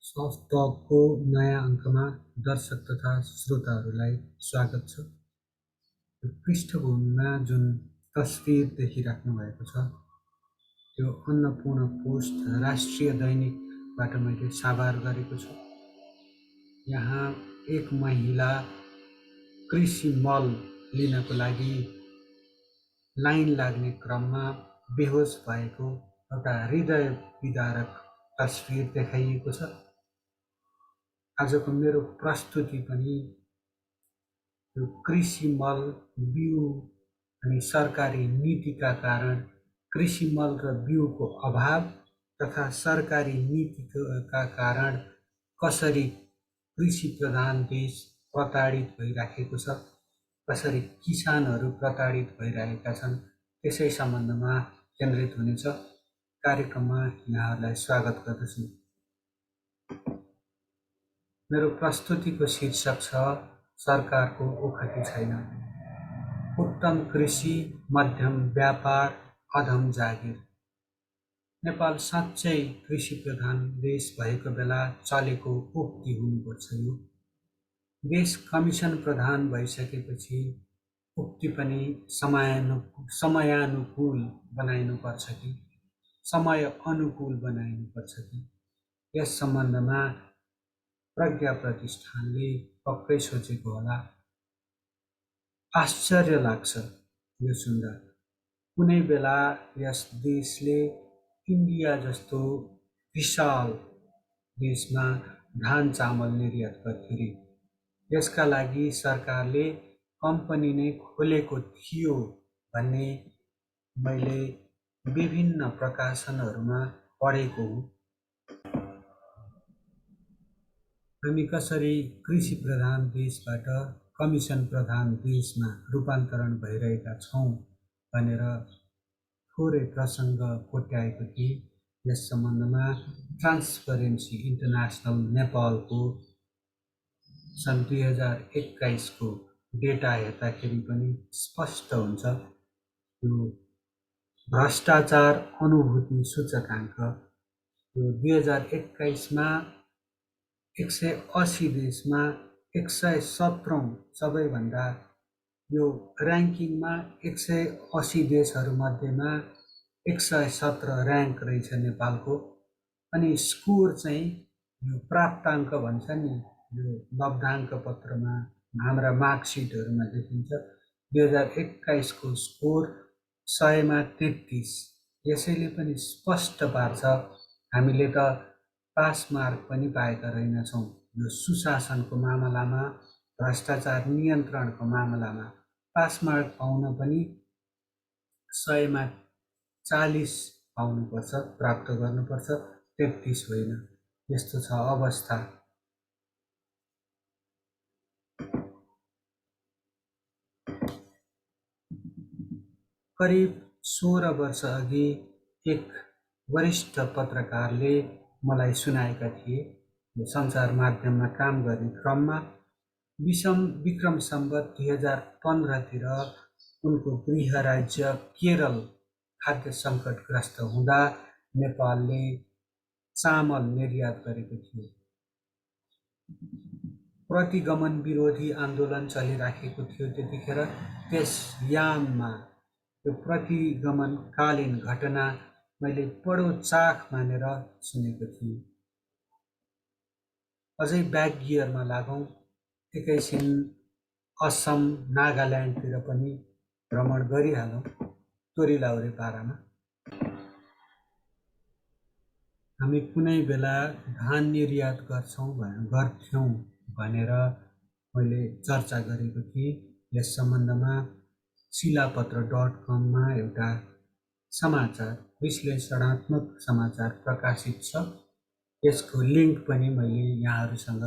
Soft टकको नयाँ अङ्कमा दर्शक तथा श्रोताहरूलाई स्वागत छ। यो पृष्ठभूमिमा जुन तस्विर देखिराख्नु भएको छ त्यो अन्नपूर्ण पोस्ट राष्ट्रिय दैनिकबाट मैले साभार गरेको छु। यहाँ एक महिला कृषि मल लिनको लागि लाइन लाग्ने क्रममा बेहोस भएको एउटा हृदय विदारक तस्विर देखाइएको छ। आजको मेरो प्रस्तुति पनि यो कृषि मल बिउ अनि सरकारी नीतिका कारण कृषि मल र बिउको अभाव तथा सरकारी नीतिका कारण कसरी कृषि प्रधान देश प्रताडित भइराखेको छ, कसरी किसानहरू प्रताडित भइरहेका छन्, त्यसै सम्बन्धमा केन्द्रित हुनेछ। कार्यक्रममा यहाँहरूलाई स्वागत गर्दछु। मेरो प्रस्तुतिको शीर्षक छ सरकारको ओखती छैन। उत्तम कृषि, मध्यम व्यापार, अधम जागिर। नेपाल साँच्चै कृषि प्रधान देश भएको बेला चलेको उक्ति हुनुपर्छ। यो देश कमिसन प्रधान भइसकेपछि उक्ति पनि समयानुकूल बनाइनुपर्छ कि समय अनुकूल बनाइनुपर्छ कि यस सम्बन्धमा प्रज्ञा प्रतिष्ठानले पक्कै सोचेको होला। आश्चर्य लाग्छ यो सुन्दा। कुनै बेला यस देशले इन्डिया जस्तो विशाल देशमा धान चामल निर्यात गर्थ्यो। यसका लागि सरकारले कम्पनी नै खोलेको थियो भन्ने मैले विभिन्न प्रकाशनहरूमा पढेको हुँ। हामी कसरी कृषि प्रधान देशबाट कमिसन प्रधान देशमा रूपान्तरण भइरहेका छौँ भनेर थोरै प्रसङ्ग कोट्याएको थिएँ। यस सम्बन्धमा ट्रान्सपरेन्सी इन्टरनेसनल नेपालको सन् 2021 को डेटा हेर्दाखेरि पनि स्पष्ट हुन्छ। यो भ्रष्टाचार अनुभूति सूचकाङ्क यो 2021 मा 180 देशमा 117औं सबैभन्दा यो र्याङ्किङमा 180 देशहरूमध्येमा 117 र्याङ्क रहेछ नेपालको। अनि स्कोर चाहिँ यो प्राप्ताङ्क भन्छ नि, यो लब्धाङ्क पत्रमा हाम्रा मार्कसिटहरूमा देखिन्छ। 2021 को स्कोर 100 मा 33। यसैले पनि स्पष्ट पार्छ हामीले त पास मार्क पनि पाएका रहेनछौँ। यो सुशासनको मामलामा, भ्रष्टाचार नियन्त्रणको मामलामा पास मार्क पाउन पनि 100 मा 40 पाउनुपर्छ, प्राप्त गर्नुपर्छ, 33 होइन। यस्तो छ अवस्था। करिब 16 वर्ष अघि एक वरिष्ठ पत्रकारले मलाई सुनाएका थिए। यो सञ्चार माध्यममा काम गर्ने क्रममा विक्रम सम्वत 2015 तिर उनको गृह राज्य केरल खाद्य सङ्कटग्रस्त हुँदा नेपालले चामल निर्यात गरेको थियो। प्रतिगमन विरोधी आन्दोलन चलिराखेको थियो त्यतिखेर। त्यस याममा यो प्रतिगमनकालीन घटना मैले बडो चाख मानेर सुनेको थिएँ। अझै ब्याक गियरमा लागौँ, एकैछिन असम नागाल्यान्डतिर पनि भ्रमण गरिहालौँ तोरीलाउरे पारामा। हामी कुनै बेला धान निर्यात गर्थ्यौँ भनेर मैले चर्चा गरेको थिएँ। यस सम्बन्धमा शिलापत्र.com मा एउटा समाचार, विश्लेषणात्मक समाचार प्रकाशित छ। यसको लिङ्क पनि मैले यहाँहरूसँग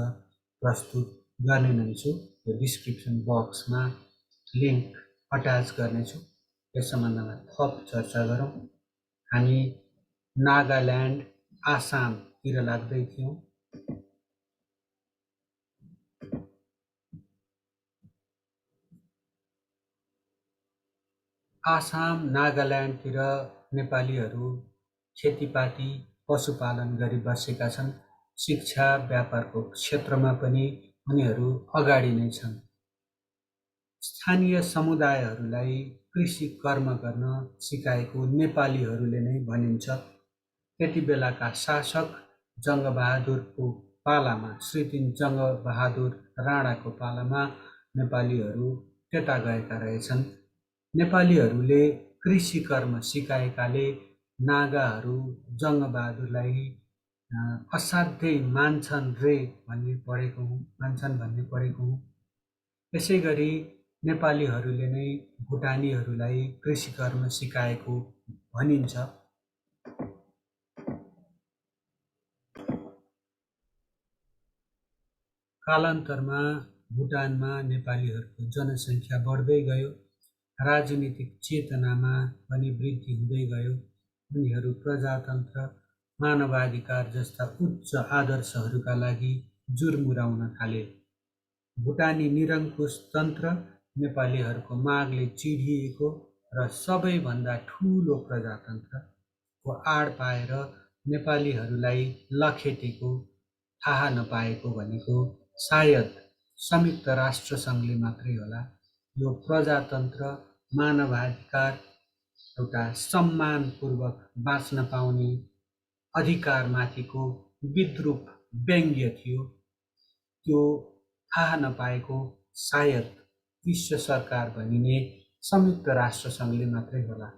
प्रस्तुत गर्ने नै छु। यो डिस्क्रिप्सन बक्समा लिङ्क अट्याच गर्नेछु। यस सम्बन्धमा थप चर्चा गरौँ। हामी नागाल्यान्ड, आसामतिर लाग्दै थियौँ। आसाम, नागाल्यान्डतिर नेपालीहरू खेतीपाती पशुपालन गरी बसेका छन्। शिक्षा व्यापारको क्षेत्रमा पनि उनीहरू अगाडि नै छन्। स्थानीय समुदायहरूलाई कृषि कर्म गर्न सिकाएको नेपालीहरूले नै भनिन्छ। त्यति बेलाका शासक जङ्गबहादुरको पालामा, श्री 3 जङ्गबहादुर राणाको पालामा नेपालीहरू त्यता गएका रहेछन्। नेपालीहरूले कृषि कर्म सिकाएकाले नागाहरू जङ्गबहादुरलाई असाध्यै मान्छन् भन्ने पढेको हुँ। यसै गरी नेपालीहरूले नै भुटानीहरूलाई कृषि कर्म सिकाएको भनिन्छ। कालान्तरमा भुटानमा नेपालीहरूको जनसङ्ख्या बढ्दै गयो। राजनीतिक चेतनामा पनि वृद्धि हुँदै गयो। उनीहरू प्रजातन्त्र, मानवाधिकार जस्ता उच्च आदर्शहरूका लागि जुर्मुराउन थाले। भुटानी निरङ्कुश तन्त्र नेपालीहरूको मागले चिढिएको र सबैभन्दा ठुलो प्रजातन्त्रको आड पाएर नेपालीहरूलाई लखेटेको थाहा नपाएको भनेको सायद संयुक्त राष्ट्रसङ्घले मात्रै होला। यो प्रजातन्त्र, मानवाधिकार, एउटा सम्मानपूर्वक बाँच्न पाउने अधिकारमाथिको विद्रूप व्यङ्ग्य थियो। त्यो थाहा नपाएको सायद विश्व सरकार भनिने संयुक्त राष्ट्रसङ्घले मात्रै होला।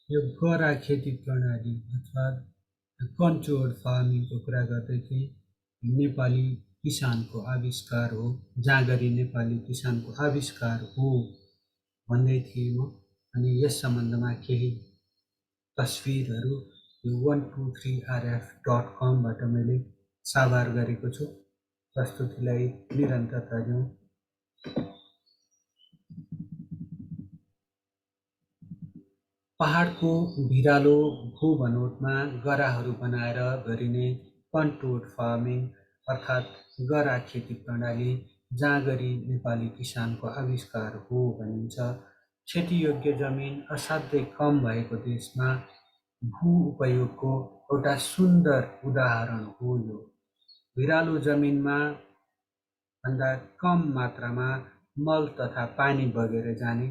यो गरा खेती प्रणाली अथवा कन्ट्रोल्ड फार्मिङको कुरा गर्दै थिएँ। नेपाली किसानको आविष्कार हो, जाँगरी नेपाली किसानको आविष्कार हो भन्दै थिएँ म। अनि यस सम्बन्धमा केही तस्विरहरू यो 123rf.com बाट मैले साभार गरेको छु। प्रस्तुतिलाई निरन्तरता दिउँ। पहाडको भिरालो भूबनोटमा गराहरू बनाएर गरिने कन्ट्रोल्ड फार्मिङ अर्थात् गरा खेती प्रणाली जाँगरी नेपाली किसानको आविष्कार हो भनिन्छ। खेतीयोग्य जमिन असाध्यै कम भएको देशमा भू उपयोगको एउटा सुन्दर उदाहरण हो यो। भिरालो जमिनमा भन्दा कम मात्रामा मल तथा पानी बगेर जाने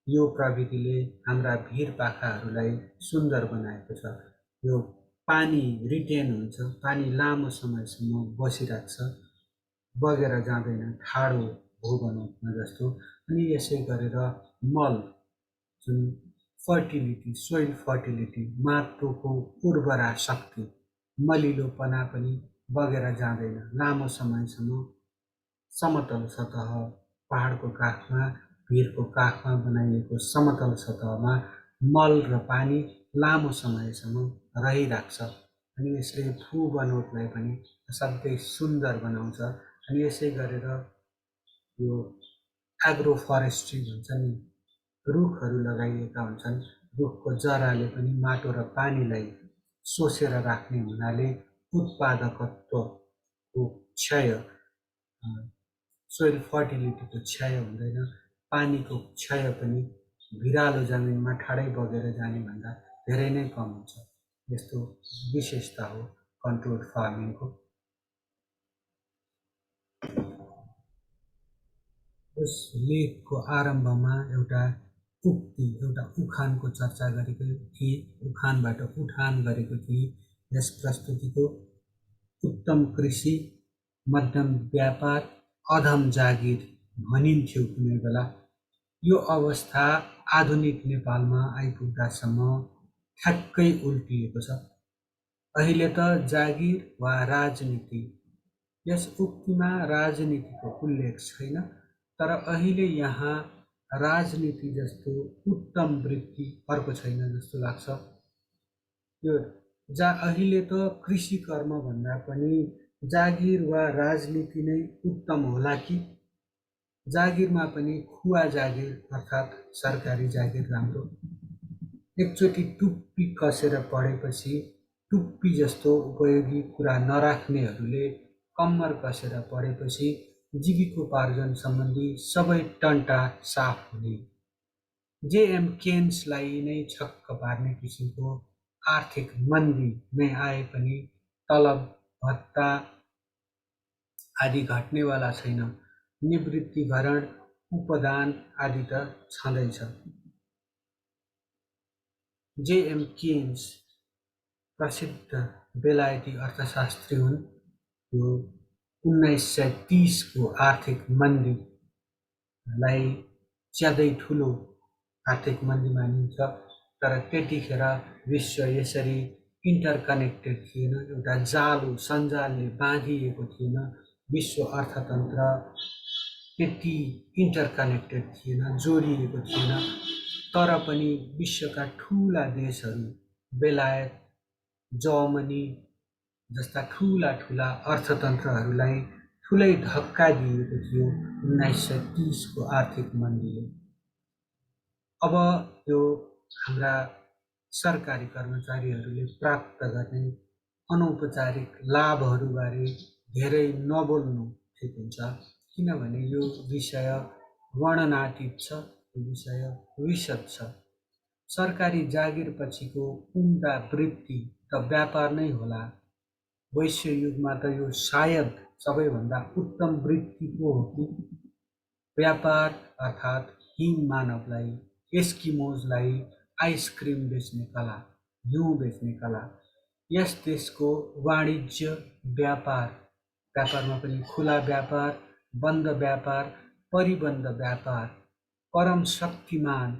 यो प्रविधिले हाम्रा भिरपाखाहरूलाई सुन्दर बनाएको छ। यो पानी रिटेन हुन्छ, पानी लामो समयसम्म बसिराख्छ, बगेर जाँदैन ठाडो भूबनोटमा जस्तो। अनि यसै गरेर मल, जुन फर्टिलिटी, सोइल फर्टिलिटी, माटोको उर्वरा शक्ति, मलिलोपना पनि बगेर जाँदैन। लामो समयसम्म समतल सतह, पहाडको काखमा, भिरको काखमा बनाइएको समतल सतहमा मल र पानी लामो समयसम्म रहिराख्छ। अनि यसले भूबनोटलाई पनि असाध्यै सुन्दर बनाउँछ। अनि यसै गरेर यो एग्रो फरेस्ट्री भन्छ नि, रुखहरू लगाइएका हुन्छन्। रुखको जराले पनि माटो र पानीलाई सोसेर राख्ने हुनाले उत्पादकत्वको क्षय, सोइल फर्टिलिटीको क्षय हुँदैन। पानीको क्षय पनि भिरालो जमिनमा ठाडै बगेर जाने भन्दा धेरै नै कम हुन्छ। यस्तो विशेषता हो कन्ट्रोल्ड फार्मिङको। यस लेखको आरम्भमा एउटा उक्ति, एउटा उखानको चर्चा गरेको थिएँ, उखानबाट उठान गरेको थिएँ। यस प्रस्तुतिको उत्तम कृषि, मध्यम व्यापार, अधम जागिर भनिन्थ्यो कुनै बेला। यो अवस्था आधुनिक नेपालमा आइपुग्दासम्म ठ्याक्कै उल्टिएको छ। अहिले त जागिर वा राजनीति, यस उक्तिमा राजनीतिको उल्लेख छैन, तर अहिले यहाँ राजनीति जस्तो उत्तम वृत्ति अर्को छैन जस्तो लाग्छ। यो अहिले त कृषि कर्म भन्दा पनि जागिर वा राजनीति नै उत्तम होला कि? जागिरमा पनि खुवा जागिर अर्थात् सरकारी जागिर राम्रो। एकचोटि टुप्पी कसेर पढेपछि टुप्पी जस्तो उपयोगी कुरा नराख्नेहरूले कम्मर कसेर पढेपछि जीविकोपार्जन सम्बन्धी सबै टन्टा साफ हुने। जेएम केन्सलाई नै छक्क पार्ने किसिमको आर्थिक मन्दी नै आए पनि तलब भत्ता आदि घट्नेवाला छैन। निवृत्तिभरण उपदान आदि त छँदैछ। जेएम केन्स प्रसिद्ध बेलायती अर्थशास्त्री हुन्। यो 1930 को आर्थिक मन्दीलाई ज्यादै ठुलो आर्थिक मन्दी मानिन्छ। तर त्यतिखेर विश्व यसरी इन्टरकनेक्टेड थिएन, एउटा जालो सञ्जालले बाँधिएको थिएन। विश्व अर्थतन्त्र त्यति इन्टरकनेक्टेड थिएन, जोडिएको थिएन। तर पनि विश्वका ठुला देशहरू बेलायत, जर्मनी जस्ता ठुला ठुला अर्थतन्त्रहरूलाई ठुलै धक्का दिएको थियो 1930 को आर्थिक मन्दीले। अब यो हाम्रा सरकारी कर्मचारीहरूले प्राप्त गर्ने अनौपचारिक लाभहरूबारे धेरै नबोल्नु ठिक हुन्छ, किनभने यो विषय वर्णनातीत छ, यो विषय विशद छ। सरकारी जागिर पछिको पुनरावृत्ति त व्यापार नै होला। वैश्य युगमा त यो सायद सबैभन्दा उत्तम वृत्ति पो हो कि व्यापार, अर्थात् हिम मानवलाई, एस्किमोजलाई आइसक्रिम बेच्ने कला, हिउँ बेच्ने कला। यस देशको वाणिज्य व्यापार, व्यापारमा पनि खुला व्यापार, बन्द व्यापार, परिबन्ध व्यापार, परम शक्तिमान,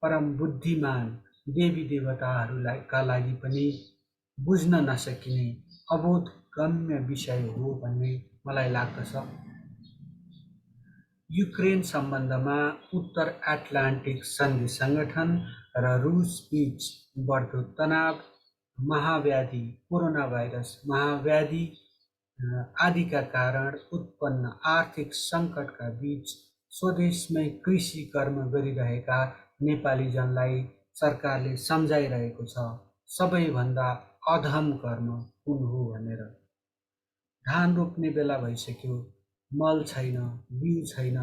परम बुद्धिमान देवी देवताहरूलाई का लागि पनि बुझ्न नसकिने अबोधगम्य विषय हो भन्ने मलाई लाग्दछ। युक्रेन सम्बन्धमा उत्तर एट्लान्टिक सन्धि सङ्गठन र रुस बीच बढ्दो तनाव, महाव्याधि, कोरोना भाइरस महाव्याधि आदिका कारण उत्पन्न आर्थिक सङ्कटका बीच स्वदेशमै कृषि कर्म गरिरहेका नेपालीजनलाई सरकारले सम्झाइरहेको छ सबैभन्दा अधम कर्म कुन हो भनेर। धान रोप्ने बेला भइसक्यो, मल छैन, बिउ छैन,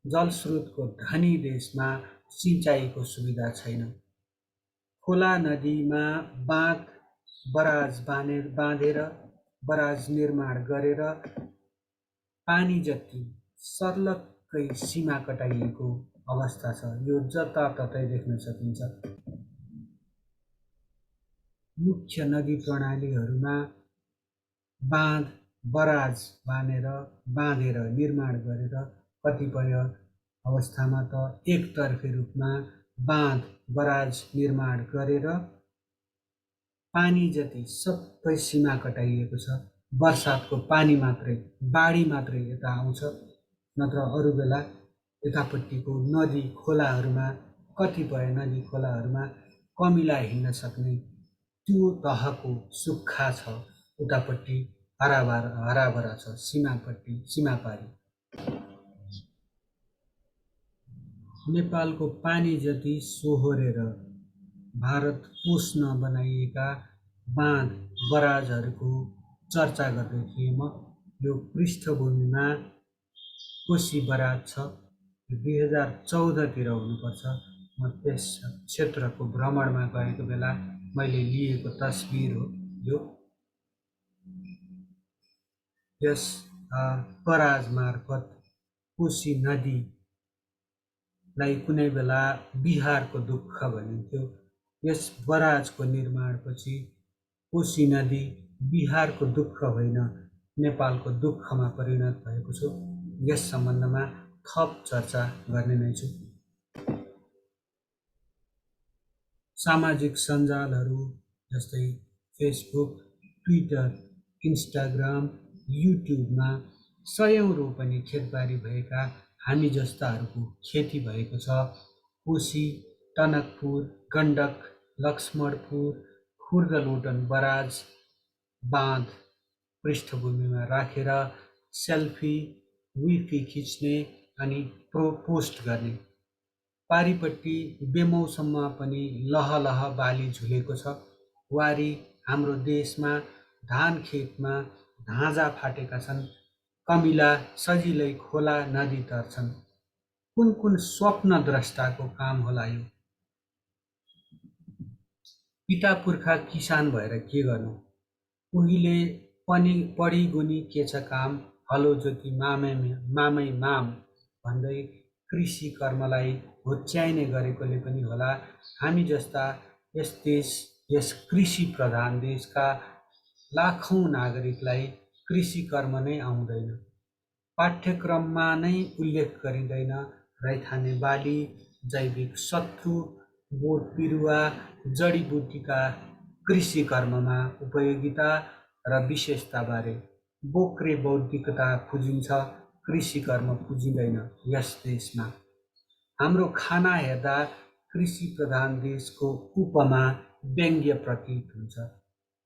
जलस्रोतको धनी देशमा सिँचाइको सुविधा छैन। खोला नदीमा बाँध बराज बाँधेर बराज निर्माण गरेर पानी जति सर्लक्कै सीमा कटाइएको अवस्था छ। यो जताततै देख्न सकिन्छ। मुख्य नदी प्रणालीहरूमा बाँध बराज बाँधेर निर्माण गरेर कतिपय अवस्थामा त एकतर्फी रूपमा बाँध बराज निर्माण गरेर पानी जति सबै सीमा कटाइएको छ। वर्षातको पानी मात्रै, बाढी मात्रै यता आउँछ, नत्र अरू बेला यतापट्टिको नदी खोलाहरूमा, कतिपय नदी खोलाहरूमा कमिला हिँड्न सक्ने त्यो तहको सुक्खा छ। उतापट्टि हराभरा छ, सीमापारी। नेपालको पानी जति सोहोरेर भारत पोस्न बनाइएका बाँध बराजहरूको चर्चा गर्दै थिएँ म। यो पृष्ठभूमिमा कोशी बराज छ, 2014 हुनुपर्छ। म त्यस क्षेत्रको भ्रमणमा गएको बेला मैले लिएको तस्बिर हो यो। यस बराज मार्फत कोशी नदीलाई कुनै बेला बिहारको दुःख भनिन्थ्यो। यस बराजको निर्माणपछि कोशी नदी बिहारको दुःख होइन, नेपालको दुःखमा परिणत भएको छ। यस सम्बन्धमा थप चर्चा गर्ने नै छु। सामाजिक सञ्जालहरू जस्तै फेसबुक, ट्विटर, इन्स्टाग्राम, युट्युबमा सयौं रोपनी खेतबारी भएका हामी जस्ताहरूको खेती भएको छ। कोशी, टनकपुर, गण्डक, लक्ष्मणपुर, खुर्दलोटन बराज बाँध पृष्ठभूमिमा राखेर सेल्फी, विफी खिच्ने अनि पोस्ट गर्ने। पारिपट्टि बेमौसममा पनि लहलह बाली झुलेको छ। वारी हाम्रो देशमा धान खेतमा धाँजा फाटेका छन्। कमिला सजिलै खोला नदी तर्छन्। कुन कुन स्वप्न द्रष्टाको काम होला यो? पिता पुर्खा किसान भएर के गर्नु? उहिले पनि पढी गुनी के छ काम, हलो जोती मामै मामै माम भन्दै कृषि कर्मलाई होच्याइने गरेकोले पनि होला हामी जस्ता यस देश, यस कृषि प्रधान देशका लाखौँ नागरिकलाई कृषि कर्म नै आउँदैन। पाठ्यक्रममा नै उल्लेख गरिँदैन रैथाने बाली, जैविक शत्रु, बोट बिरुवा, जडीबुटीका कृषि कर्ममा उपयोगिता र विशेषताबारे बोक्रे बौद्धिकता पुजिन्छ, कृषि कर्म पुजिँदैन यस देशमा। हाम्रो खाना हेर्दा कृषि प्रधान देशको उपमा व्यङ्ग्य प्रतीत हुन्छ।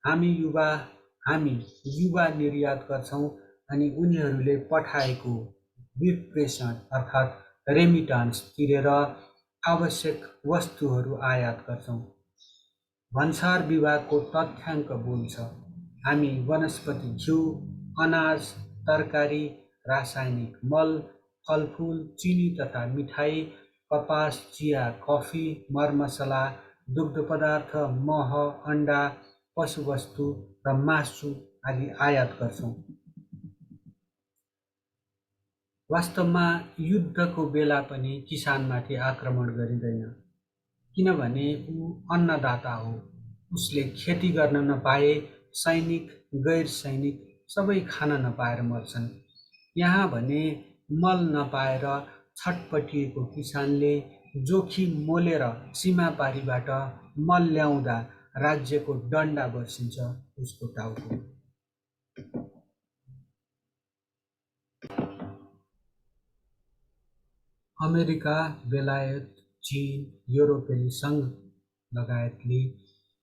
हामी युवा निर्यात गर्छौँ अनि उनीहरूले पठाएको विप्रेषण अर्थात् रेमिटान्स तिरेर आवश्यक वस्तुहरू आयात गर्छौँ। भन्सार विभागको तथ्याङ्क बोल्छ, हामी वनस्पति घिउ, अनाज, तरकारी, रासायनिक मल, फलफुल, चिनी तथा मिठाई, कपास, चिया, कफी, मरमसला, दुग्ध पदार्थ, मह, अन्डा, पशुवस्तु र मासु आदि आयात गर्छौँ। वास्तवमा युद्धको बेला पनि किसानमाथि आक्रमण गरिँदैन, किनभने ऊ अन्नदाता हो। उसले खेती गर्न नपाए सैनिक, गैर सैनिक सबै खान नपाएर मर्छन्। यहाँ भने मल नपाएर छटपटिएको किसानले जोखिम मोलेर सीमापारीबाट मल ल्याउँदा राज्यको डन्डा बर्सिन्छ उसको टाउको। अमेरिका, बेलायत, चीन, युरोपेली सङ्घ लगायतले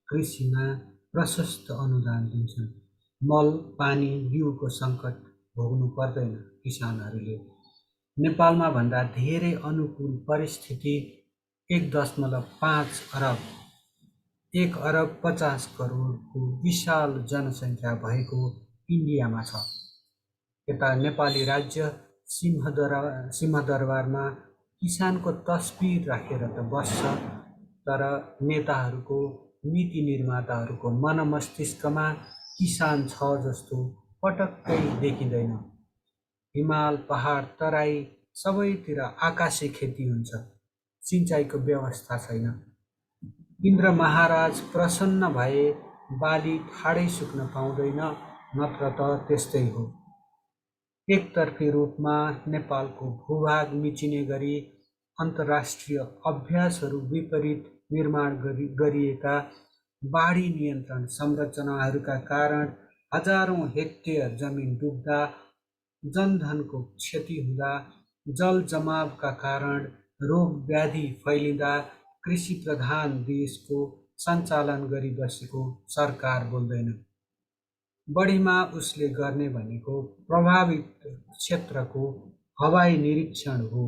कृषिमा प्रशस्त अनुदान दिन्छन्। मल, पानी, बिउको सङ्कट भोग्नु पर्दैन किसानहरूले। नेपालमा भन्दा धेरै अनुकूल परिस्थिति 1.5 अरब 1 अरब 50 करोडको विशाल जनसङ्ख्या भएको इन्डियामा छ। यता नेपाली राज्य सिंहदरबारमा किसानको तस्बिर राखेर त बस्छ, तर नेताहरूको, नीति निर्माताहरूको मनमस्तिष्कमा किसान छ जस्तो पटक्कै देखिँदैन। हिमाल, पहाड, तराई सबैतिर आकाशे खेती हुन्छ, सिँचाइको व्यवस्था छैन। इन्द्र महाराज प्रसन्न भए बाली ठाडै सुक्न पाउँदैन, नत्र त त्यस्तै हो। एकतर्फी रूपमा नेपालको भूभाग मिचिने गरी अन्तर्राष्ट्रिय अभ्यासहरू विपरीत निर्माण गरिएका बाढी नियन्त्रण संरचनाहरूका कारण हजारौँ हेक्टेयर जमिन डुब्दा, जनधनको क्षति हुँदा, जल जमावका कारण रोग व्याधि फैलिँदा कृषि प्रधान देशको सञ्चालन गरिबसेको सरकार बोल्दैन। बढीमा उसले गर्ने भनेको प्रभावित क्षेत्रको हवाई निरीक्षण हो,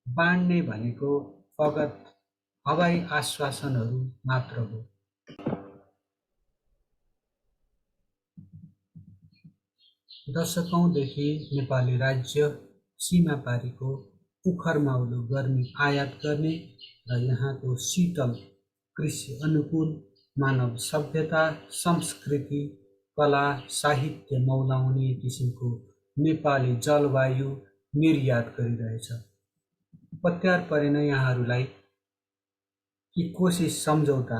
बाँड्ने भनेको फगत हवाई आश्वासनहरू मात्र हो। दशकौँदेखि नेपाली राज्य सीमापारीको उखरमाउलो गर्मी आयात गर्ने र यहाँको शीतल कृषि अनुकूल मानव सभ्यता, संस्कृति, कला, साहित्य मौलाउने किसिमको नेपाली जलवायु निर्यात गरिरहेछ। पत्यार परेन यहाँहरूलाई कि कोसिस सम्झौता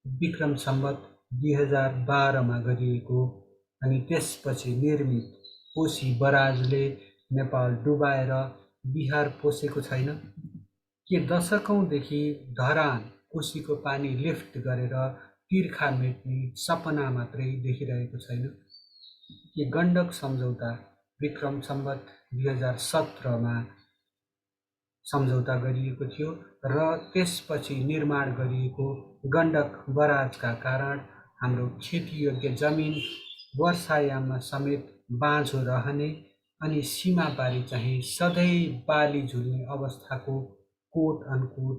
विक्रम सम्वत 2012मा गरिएको अनि त्यसपछि निर्मित कोशी बराजले नेपाल डुबाएर बिहार पोसेको छैन? के दशकौँदेखि धरान कोशीको पानी लिफ्ट गरेर तिर्खा मेट्ने सपना मात्रै देखिरहेको छैन? के गण्डक सम्झौता विक्रम सम्वत 2017मा सम्झौता गरिएको थियो र त्यसपछि निर्माण गरिएको गण्डक बराजका कारण हाम्रो खेतीयोग्य जमिन वर्षायाममा समेत बाँझो रहने अनि सीमापारी चाहिँ सधैँ बाली झुल्ने अवस्थाको कोट अनकोट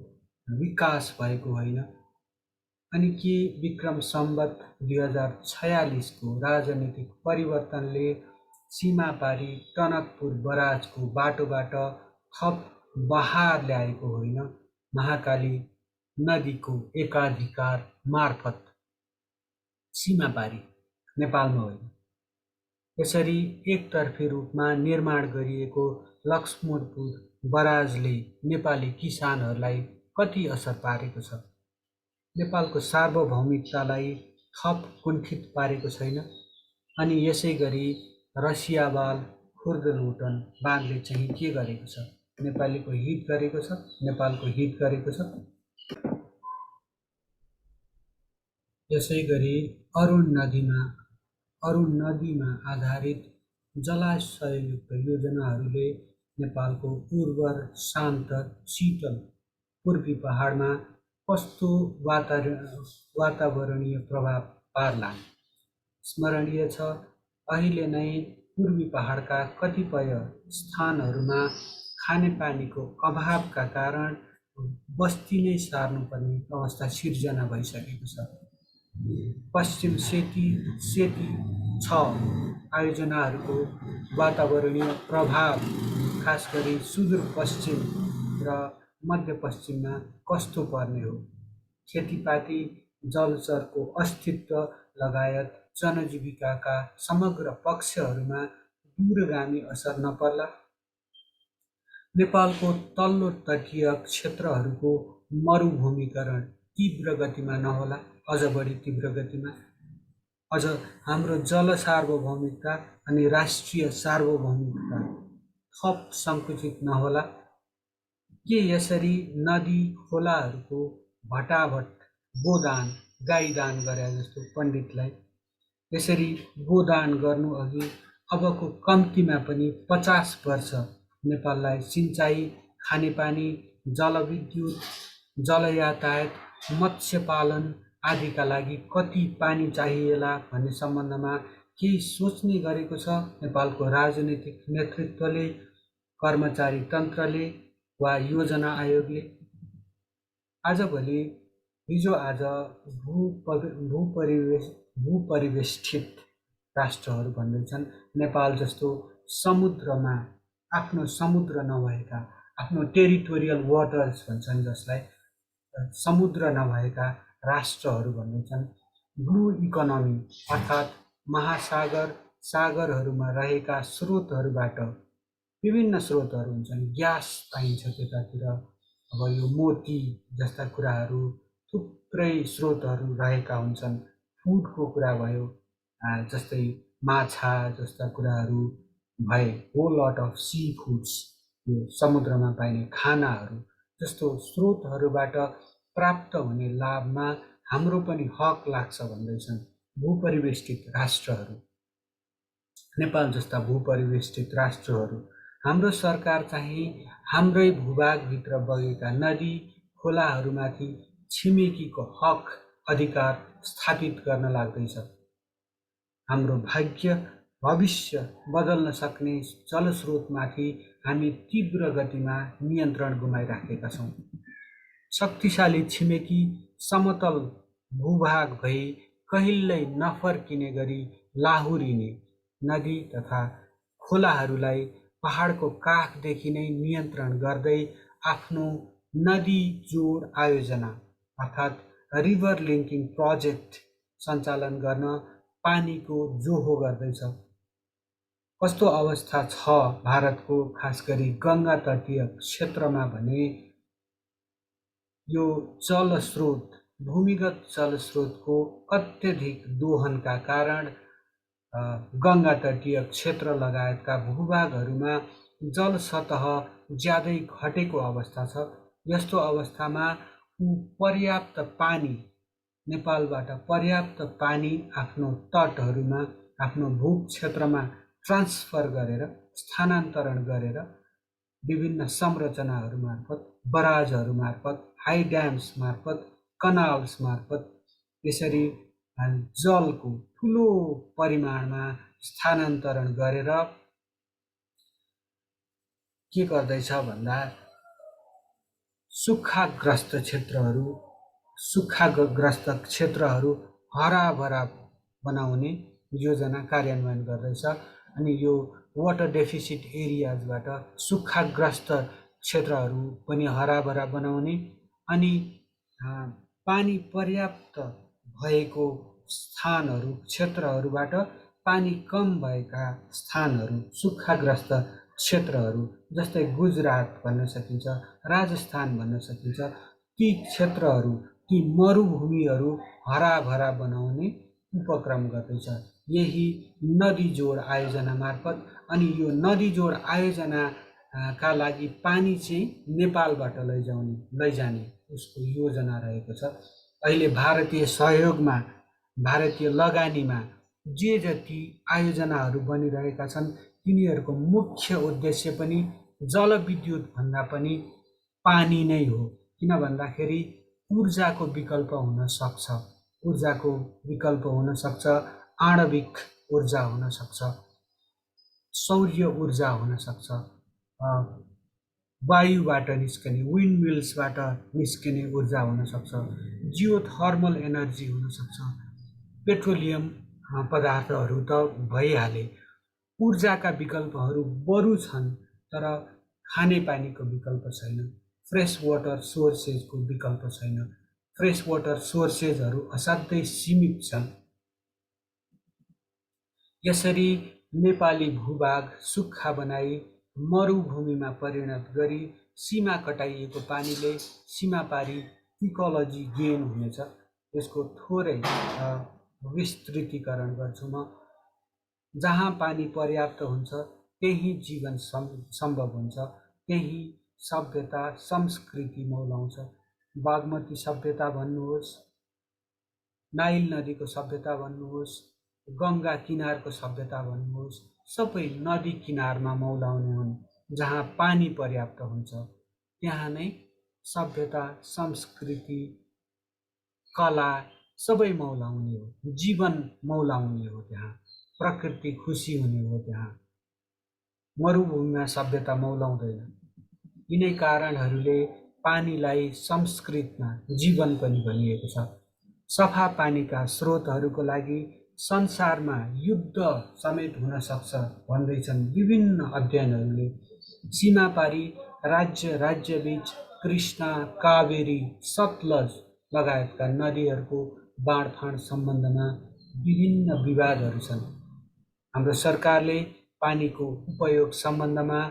विकास भएको होइन? अनि के विक्रम सम्वत 2046को राजनीतिक परिवर्तनले सीमापारी टनकपुर बराजको बाटोबाट थप बहार ल्याएको होइन, महाकाली नदीको एकाधिकार मार्फत सीमा पारी नेपालमा होइन। यसरी एकतर्फी रूपमा निर्माण गरिएको लक्ष्मणपुर बराजले नेपाली किसानहरूलाई कति असर पारेको छ? नेपालको सार्वभौमिकतालाई थप कुण्ठित पारेको छैन? अनि यसै गरी रसियावाल खुर्द लुटन बाँधले चाहिँ के गरेको छ? नेपालीको हित गरेको छ, नेपालको हित गरेको छ। यसै गरी अरुण नदीमा आधारित जलाशययुक्त योजनाहरूले नेपालको उर्वर, शान्त, शीतल पूर्वी पहाडमा कस्तो वातावरणीय प्रभाव पार्लान्? स्मरणीय छ, अहिले नै पूर्वी पहाडका कतिपय स्थानहरूमा खानेपानीको अभावका कारण बस्ती नै सार्नुपर्ने अवस्था सिर्जना भइसकेको छ। पश्चिम सेती 6 आयोजनाहरूको वातावरणीय प्रभाव खास गरी सुदूरपश्चिम र मध्यपश्चिममा कस्तो पर्ने हो? खेतीपाती, जलचरको अस्तित्व लगायत जनजीविकाका समग्र पक्षहरूमा दूरगामी असर नपर्ला? नेपालको तल्लो तटीय क्षेत्रहरूको मरुभूमिकरण तीव्र गतिमा नहोला, अझ बढी तीव्र गतिमा? अझ हाम्रो जल सार्वभौमिकता अनि राष्ट्रिय सार्वभौमिकता थप सङ्कुचित नहोला? के यसरी नदी खोलाहरूको भटाभट गोदान, गाईदान गरे जस्तो पण्डितलाई यसरी गोदान गर्नु अघि अबको कम्तीमा पनि 50 वर्ष नेपाललाई सिँचाइ, खानेपानी, जलविद्युत, जलयातायात, मत्स्य पालन आदिका लागि कति पानी चाहिएला भन्ने सम्बन्धमा केही सोच्ने गरेको छ नेपालको राजनीतिक नेतृत्वले, कर्मचारी तन्त्रले वा योजना आयोगले? हिजोआज भूपरिवेष्ठित राष्ट्रहरू भन्दैछन् नेपाल जस्तो समुद्रमा आफ्नो समुद्र नभएका, आफ्नो टेरिटोरियल वाटर्स भन्छन् जसलाई, समुद्र नभएका राष्ट्रहरू भन्दैछन् ब्लू इकोनोमी अर्थात् महासागर, सागरहरूमा रहेका स्रोतहरूबाट विभिन्न स्रोतहरू हुन्छन्, ग्यास पाइन्छ त्यतातिर, अब यो मोती जस्ता कुराहरू थुप्रै स्रोतहरू रहेका हुन्छन्। फुडको कुरा भयो, जस्तै माछा जस्ता कुराहरू भए, whole lot of sea foods, यो समुद्रमा पाइने खानाहरू जस्तो स्रोतहरूबाट प्राप्त हुने लाभमा हाम्रो पनि हक लाग्छ भन्दैछन् भूपरिवेष्ठित राष्ट्रहरू। नेपाल जस्ता भूपरिवेष्ठित राष्ट्रहरू, हाम्रो सरकार चाहिँ हाम्रै भूभागभित्र बगेका नदी खोलाहरूमाथि छिमेकीको हक अधिकार स्थापित गर्न लाग्दैछ। हाम्रो भाग्य भविष्य बदल्न सक्ने जलस्रोतमाथि हामी तीव्र गतिमा नियन्त्रण गुमाइराखेका छौँ। शक्तिशाली छिमेकी समतल भूभाग भई कहिल्यै नफर्किने गरी लाहुरिने नदी तथा खोलाहरूलाई पहाडको काखदेखि नै नियन्त्रण गर्दै आफ्नो नदी जोड आयोजना अर्थात् रिभर लिङ्किङ प्रोजेक्ट सञ्चालन गर्न पानीको जोहो गर्दैछ। कस्तो अवस्था छ भारतको, खास गरी गङ्गा तटीय क्षेत्रमा भने यो जलस्रोत, भूमिगत जलस्रोतको अत्यधिक दोहनका कारण गङ्गा तटीय क्षेत्र लगायतका भूभागहरूमा जल सतह ज्यादै घटेको अवस्था छ। यस्तो अवस्थामा पर्याप्त पानी, नेपालबाट पर्याप्त पानी आफ्नो तटहरूमा, आफ्नो भूक्षेत्रमा ट्रान्सफर गरेर, स्थानान्तरण गरेर विभिन्न संरचनाहरू मार्फत, बराजहरू मार्फत, हाई ड्याम्स मार्फत, कनाल्स मार्फत यसरी जलको ठुलो परिमाणमा स्थानान्तरण गरेर के गर्दैछ भन्दा सुक्खाग्रस्त क्षेत्रहरू हराभरा बनाउने योजना कार्यान्वयन गर्दैछ। अनि यो वाटर डेफिसिट एरियाजबाट, सुक्खाग्रस्त क्षेत्रहरू पनि हराभरा बनाउने अनि पानी पर्याप्त भएको स्थानहरू क्षेत्रहरूबाट पानी कम भएका स्थानहरू सुक्खाग्रस्त क्षेत्रहरू जस्तै गुजरात भन्न सकिन्छ, राजस्थान भन्न सकिन्छ, ती क्षेत्रहरू ती मरुभूमिहरू हराभरा बनाउने उपक्रम गर्दैछ यही नदी जोड आयोजना मार्फत। अनि यो नदी जोड आयोजना का लागि पानी चाहिँ नेपालबाट लैजाने उसको योजना रहेको छ। अहिले भारतीय सहयोगमा भारतीय लगानीमा जे जति आयोजनाहरू बनिरहेका छन् तिनीहरूको मुख्य उद्देश्य पनि जलविद्युत भन्दा पनि पानी नै हो। किन भन्दाखेरि ऊर्जाको विकल्प हुन सक्छ, ऊर्जाको विकल्प हुन सक्छ, आणविक ऊर्जा हुन सक्छ, सौर्य ऊर्जा हुन सक्छ, वायुबाट निस्कने विन्ड मिल्सबाट निस्कने ऊर्जा हुन सक्छ, जियोथर्मल एनर्जी हुन सक्छ, पेट्रोलियम पदार्थहरू त भइहाले। ऊर्जाका विकल्पहरू बरु छन् तर खानेपानीको विकल्प छैन, फ्रेस वाटर सोर्सेजको विकल्प छैन। फ्रेस वाटर सोर्सेजहरू असाध्यै सीमित छन्। यसरी नेपाली भूभाग सुक्खा बनाई मरुभूमिमा परिणत गरी सीमा कटाइएको पानीले सीमा पारी इकोलोजी गेन हुनेछ। यसको थोरै विस्तृतीकरण गर्छु म। जहाँ पानी पर्याप्त हुन्छ त्यही जीवन सम्भव हुन्छ, त्यही सभ्यता संस्कृति मौलाउँछ। बागमती सभ्यता भन्नुहोस्, नाइल नदीको सभ्यता भन्नुहोस्, गङ्गा किनारको सभ्यता भन्नुहोस्, सबै नदी किनारमा मौलाउने हुन्। जहाँ पानी पर्याप्त हुन्छ त्यहाँ नै सभ्यता संस्कृति कला सबै मौलाउने हो, जीवन मौलाउने हो, त्यहाँ प्रकृति खुसी हुने हो। त्यहाँ मरुभूमिमा सभ्यता मौलाउँदैन। यिनै कारणहरूले पानीलाई संस्कृतमा जीवन पनि भनिएको छ। सफा पानीका स्रोतहरूको लागि संसारमा युद्ध समेत हुन सक्छ भन्दैछन् विभिन्न अध्ययनहरूले। सीमापारी राज्यबीच कृष्णा, कावेरी, सतलज लगायतका नदीहरूको बाँडफाँड सम्बन्धमा विभिन्न विवादहरू छन्। हाम्रो सरकारले पानीको उपयोग सम्बन्धमा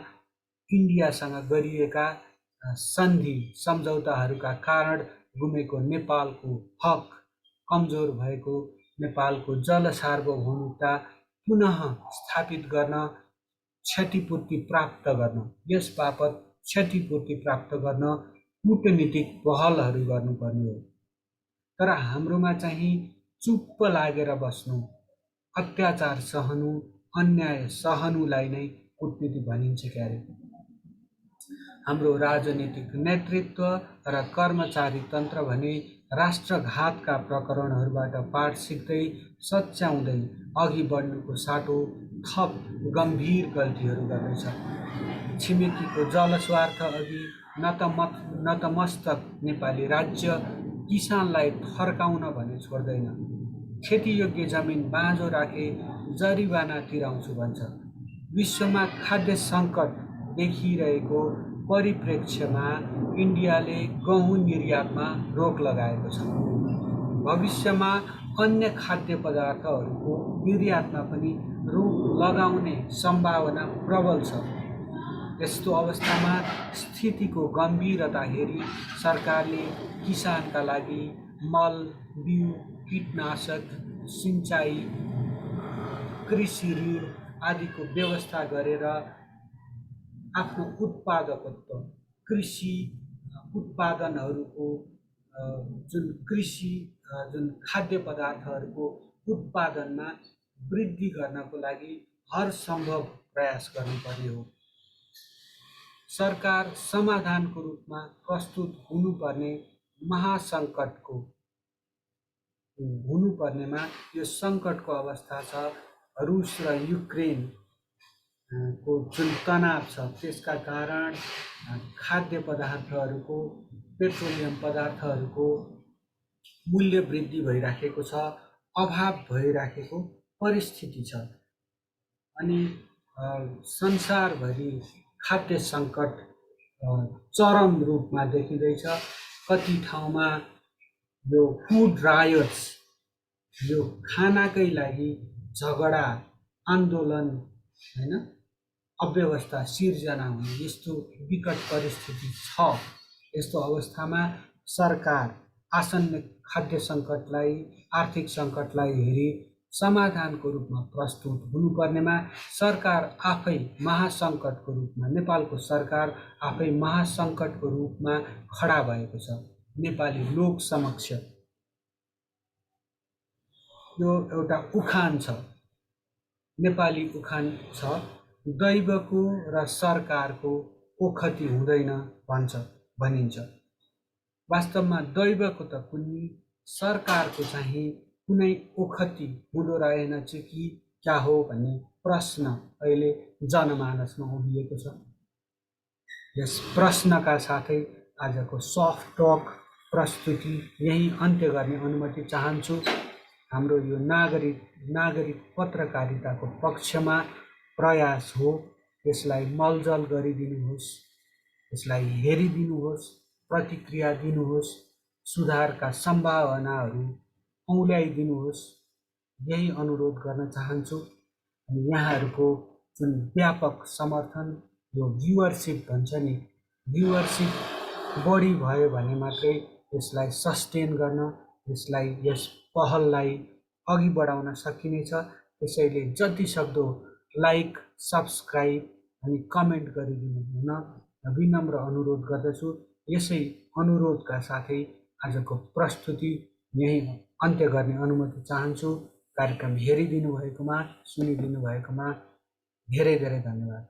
इन्डियासँग गरिएका सन्धि सम्झौताहरूका कारण गुमेको नेपालको हक, कमजोर भएको नेपालको जल सार्वभौमिकता पुनः स्थापित गर्न, क्षतिपूर्ति प्राप्त गर्न, यस बापत क्षतिपूर्ति प्राप्त गर्न कूटनीतिक पहलहरू गर्नुपर्ने हो। तर हाम्रोमा चाहिँ चुप्प लागेर बस्नु, अत्याचार सहनु, अन्याय सहनुलाई नै कूटनीति भनिन्छ क्यारे। हाम्रो राजनीतिक नेतृत्व र कर्मचारी तन्त्र भने राष्ट्रघातका प्रकरणहरूबाट पाठ सिक्दै सच्याउँदै अघि बढ्नुको साटो थप गम्भीर गल्तीहरू गर्दैछ। छिमेकीको जलस्वार्थ अघि नतमस्तक नेपाली राज्य किसानलाई थर्काउन भने छोड्दैन। खेतीयोग्य जमिन बाँझो राखे जरिवाना तिराउँछु भन्छ। विश्वमा खाद्य सङ्कट देखिरहेको परिप्रेक्ष्यमा इन्डियाले गहुँ निर्यातमा रोक लगाएको छ। भविष्यमा अन्य खाद्य पदार्थहरूको निर्यातमा पनि रोक लगाउने सम्भावना प्रबल छ। यस्तो अवस्थामा स्थितिको गम्भीरता हेरी सरकारले किसानका लागि मल, बिउ, कीटनाशक, सिंचाई, कृषि ऋण आदिको व्यवस्था गरेर आफ्नो उत्पादकत्व, कृषि उत्पादनहरूको जुन खाद्य पदार्थहरूको उत्पादनमा वृद्धि गर्नको लागि हर सम्भव प्रयास गर्नुपर्ने हो। सरकार समाधानको रूपमा प्रस्तुत हुनुपर्ने महासङ्कटको हुनुपर्नेमा यो सङ्कटको अवस्था छ। रुस र युक्रेन को जुन तनाव छ त्यसका कारण खाद्य पदार्थहरूको, पेट्रोलियम पदार्थहरूको मूल्य वृद्धि भइराखेको छ, अभाव भइराखेको परिस्थिति छ। अनि संसारभरि खाद्य सङ्कट चरम रूपमा देखिँदैछ। कति ठाउँमा यो फुड रायट्स, यो खानाकै लागि झगडा, आन्दोलन, होइन, अव्यवस्था सिर्जना हुने यस्तो विकट परिस्थिति छ। यस्तो अवस्थामा सरकार आसन्न खाद्य सङ्कटलाई, आर्थिक सङ्कटलाई हेरी समाधानको रूपमा प्रस्तुत हुनुपर्नेमा सरकार आफै महासङ्कटको रूपमा, नेपालको सरकार आफै महासङ्कटको रूपमा खडा भएको छ। नेपाली लोक समक्ष यो एउटा उखान छ, नेपाली उखान छ, दैवको र सरकारको ओखती हुँदैन भनिन्छ। वास्तवमा दैवको त कुनै, सरकारको चाहिँ कुनै ओखती हुँदो रहेनछ कि क्या हो भन्ने प्रश्न अहिले जनमानसमा उभिएको छ। यस प्रश्नका साथै आजको सफ्ट टक प्रस्तुति यही अन्त्य गर्ने अनुमति चाहन्छु। हाम्रो यो नागरिक पत्रकारिताको पक्षमा प्रयास हो। यसलाई मलजल गरिदिनुहोस्, यसलाई हेरिदिनुहोस्, प्रतिक्रिया दिनुहोस्, सुधारका सम्भावनाहरू औँल्याइदिनुहोस्, यही अनुरोध गर्न चाहन्छु। अनि यहाँहरूको जुन व्यापक समर्थन, यो भ्युअरसिप भन्छ नि, भ्युअरसिप बढी भयो भने मात्रै यसलाई सस्टेन गर्न, यस पहललाई अघि बढाउन सकिनेछ। त्यसैले जति सक्दो लाइक, सब्सक्राइब अनि कमेन्ट गरिदिनु हुन विनम्र अनुरोध गर्दछु। यसै अनुरोधका साथै आजको प्रस्तुति यही अन्त्य गर्ने अनुमति चाहन्छु। कार्यक्रम हेरिदिनु भएकोमा, सुनिदिनु भएकोमा धेरै धेरै धन्यवाद।